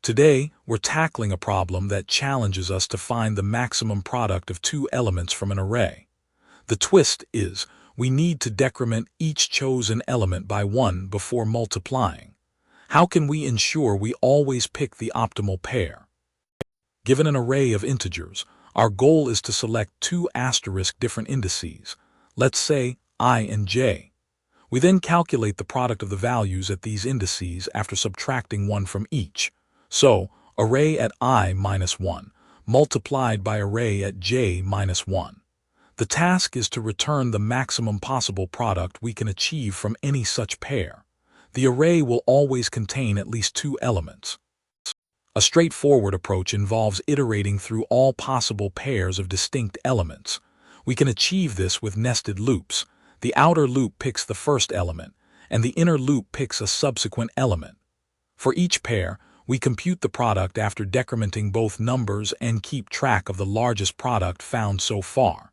Today, we're tackling a problem that challenges us to find the maximum product of two elements from an array. The twist is, we need to decrement each chosen element by 1 before multiplying. How can we ensure we always pick the optimal pair? Given an array of integers, our goal is to select two different indices, let's say I and j. We then calculate the product of the values at these indices after subtracting 1 from each. So, array at I minus 1, multiplied by array at j minus 1. The task is to return the maximum possible product we can achieve from any such pair. The array will always contain at least two elements. A straightforward approach involves iterating through all possible pairs of distinct elements. We can achieve this with nested loops. The outer loop picks the first element, and the inner loop picks a subsequent element. For each pair, we compute the product after decrementing both numbers and keep track of the largest product found so far.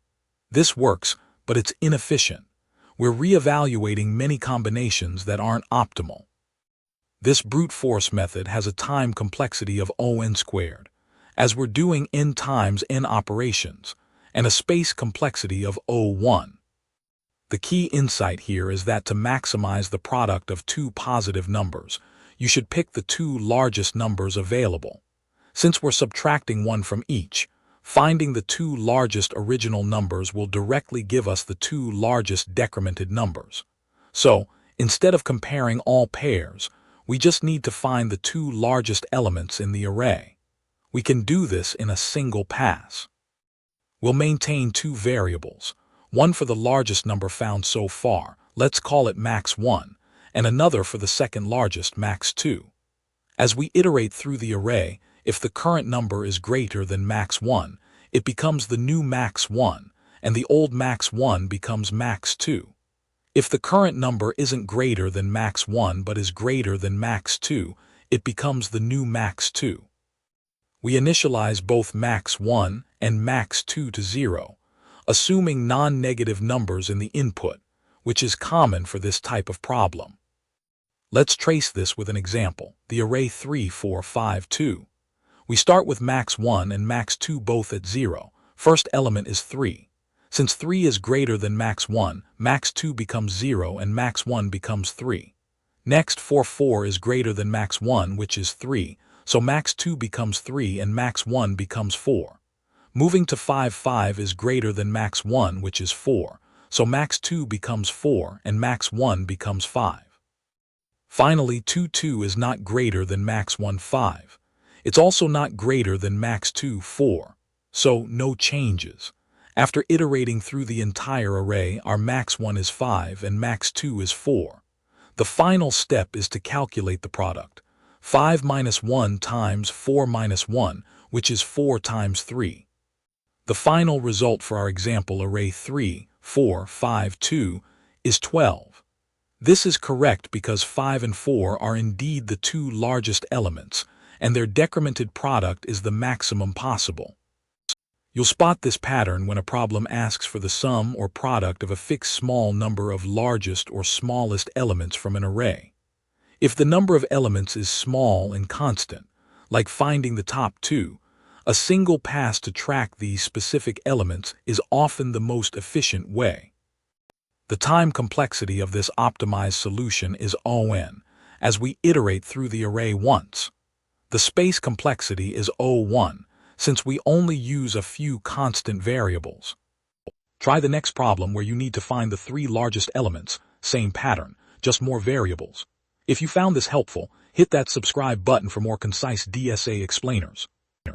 This works, but it's inefficient. We're reevaluating many combinations that aren't optimal. This brute force method has a time complexity of n squared, as we're doing n times n operations, and a space complexity of O1. The key insight here is that to maximize the product of two positive numbers, you should pick the two largest numbers available. Since we're subtracting 1 from each, finding the two largest original numbers will directly give us the two largest decremented numbers. So, instead of comparing all pairs, we just need to find the two largest elements in the array. We can do this in a single pass. We'll maintain two variables, one for the largest number found so far, let's call it max1, and another for the second largest, max2. As we iterate through the array, if the current number is greater than max1, it becomes the new max1, and the old max1 becomes max2. If the current number isn't greater than max1 but is greater than max2, it becomes the new max2. We initialize both max1 and max2 to 0, assuming non-negative numbers in the input, which is common for this type of problem. Let's trace this with an example, the array 3, 4, 5, 2. We start with max1 and max2 both at 0. First element is 3. Since 3 is greater than max1, max2 becomes 0 and max1 becomes 3. Next, 4, 4 is greater than max1, which is 3, so max2 becomes 3 and max1 becomes 4. Moving to 5, 5 is greater than max1, which is 4, so max2 becomes 4 and max1 becomes 5. Finally, 2, 2 is not greater than max1, 5. It's also not greater than max2, 4, so no changes. After iterating through the entire array, our max1 is 5 and max2 is 4. The final step is to calculate the product. 5 minus 1 times 4 minus 1, which is 4 times 3. The final result for our example array 3, 4, 5, 2 is 12. This is correct because 5 and 4 are indeed the two largest elements, and their decremented product is the maximum possible. You'll spot this pattern when a problem asks for the sum or product of a fixed small number of largest or smallest elements from an array. If the number of elements is small and constant, like finding the top two, a single pass to track these specific elements is often the most efficient way. The time complexity of this optimized solution is O(n), as we iterate through the array once. The space complexity is O1, since we only use a few constant variables. Try the next problem where you need to find the three largest elements, same pattern, just more variables. If you found this helpful, hit that subscribe button for more concise DSA explainers.